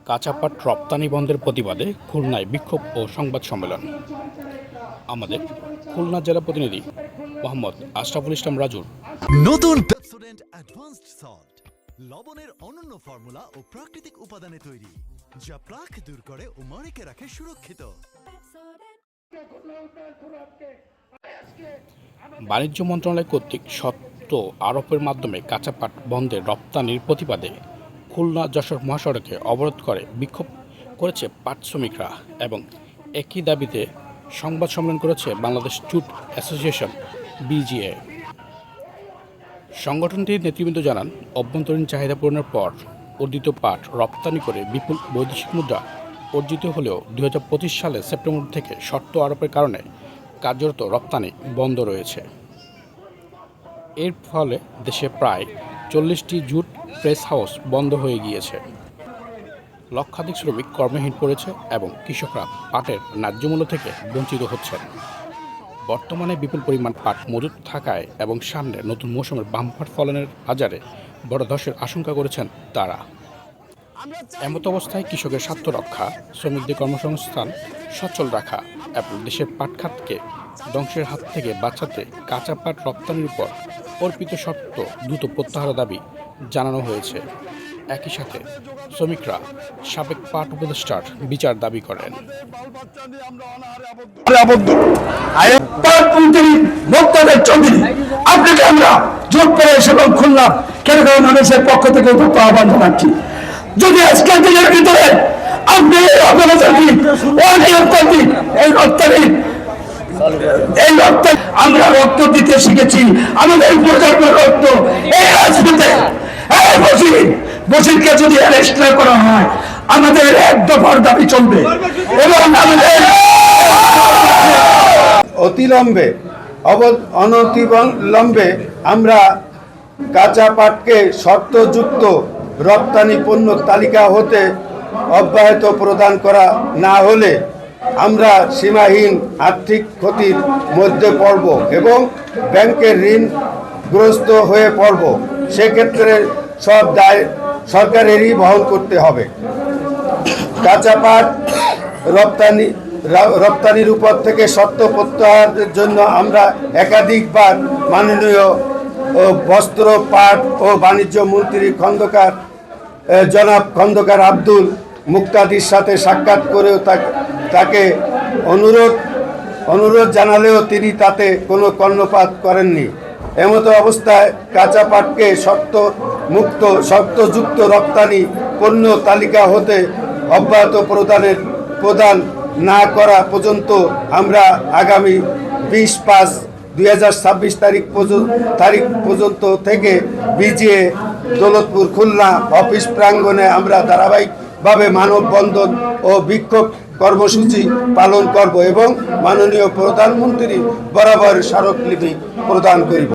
কাঁচা পাট রপ্তানি বন্ধের প্রতিবাদে খুলনায় বিক্ষোভ ও সংবাদ সম্মেলন। আমাদের খুলনা জেলা প্রতিনিধি মোহাম্মদ আশরাফুল ইসলাম রাজুর। নতুন পেপসোডেন্ট অ্যাডভান্সড সল্ট, লবণের অনন্য ফর্মুলা ও প্রাকৃতিক উপাদানে তৈরি, যা প্লাক দূর করে ও মাড়িকে রাখে সুরক্ষিত। বাণিজ্য মন্ত্রণালয় কর্তৃক শর্ত আরোপের মাধ্যমে কাঁচা পাট বন্ধের রপ্তানির প্রতিবাদে খুলনা যশোর মহাসড়কে অবরোধ করে বিক্ষোভ করেছে পাট শ্রমিকরা এবং একই দাবিতে সংবাদ সম্মেলন করেছে বাংলাদেশ জুট অ্যাসোসিয়েশন বিজিএ। সংগঠনটির নেতৃবৃন্দ জানান, অভ্যন্তরীণ চাহিদা পূরণের পর অর্জিত পাট রপ্তানি করে বিপুল বৈদেশিক মুদ্রা অর্জিত হলেও 2025 সালে সেপ্টেম্বর থেকে শর্ত আরোপের কারণে কার্যরত রপ্তানি বন্ধ রয়েছে। এর ফলে দেশে প্রায় 40টি জুট প্রেস হাউস বন্ধ হয়ে গিয়েছে। লক্ষাধিক শ্রমিক কর্মহীন পড়েছে এবং কৃষকরা পাটের ন্যায্য মূল্য থেকে বঞ্চিত হচ্ছেন। বর্তমানে বিপুল পরিমাণ পাট মজুত থাকায় এবং সামনে নতুন মৌসুমের বাম্পার ফলনের বাজারে বড় ধসের আশঙ্কা করেছেন তারা। এমত অবস্থায় কৃষকের স্বার্থ রক্ষা, শ্রমিকদের কর্মসংস্থান সচল রাখা এবং দেশের পাট খাতকে ধ্বংসের হাত থেকে বাঁচাতে কাঁচা পাট রপ্তানির উপর অর্পিত শর্ত দ্রুত প্রত্যাহারের দাবি জানানো হয়েছে। একই সাথে শ্রমিকরা সাবেক পাট উপদেষ্টার বিচার দাবি করেন। আপনাকে আমরা জোট করে এবং খুলনা কেন মানুষের পক্ষ থেকে আহ্বান জানাচ্ছি, যদি আজকের দিনের ভিতরে আপনি এই রক্ত আমরা রক্ত দিতে শিখেছি, আমাদের প্রজন্মের রক্ত এই রাজপথে বসিরকে যদি অ্যারেস্ট না করা হয় আমাদের এক দফার দাবি চলবে এবং আমাদের অনতিবিলম্বে আমরা কাঁচা পাটকে শর্তযুক্ত রপ্তানি পণ্য তালিকা হতে অব্যাহত প্রদান করা না হলে আমরা সীমাহীন আর্থিক ক্ষতির মধ্যে পড়ব এবং ব্যাংকের ঋণগ্রস্ত হয়ে পড়ব। সেক্ষেত্রে সব দায় সরকারেরই বহন করতে হবে। কাঁচা পাট রপ্তানির উপর থেকে শর্ত প্রত্যাহারের জন্য আমরা একাধিকবার মাননীয় বস্ত্র, পাট ও বাণিজ্য মন্ত্রী জনাব খন্দকার আব্দুল মুক্তাদির সাথে সাক্ষাৎ করেও তাকে অনুরোধ জানালেও তিনি তাতে কোনো কর্ণপাত করেননি। এমতো অবস্থায় কাঁচা পাটকে শর্তযুক্ত রপ্তানি পণ্য তালিকা হতে অব্যাহত প্রদান না করা পর্যন্ত আমরা আগামী 20/5/2026 তারিখ পর্যন্ত থেকে বিজিএ দৌলতপুর খুলনা অফিস প্রাঙ্গণে আমরা ধারাবাহিকভাবে মানববন্ধন ও বিক্ষোভ কর্মসূচি পালন করব এবং মাননীয় প্রধানমন্ত্রী বরাবর স্মারকলিপি প্রদান করিব।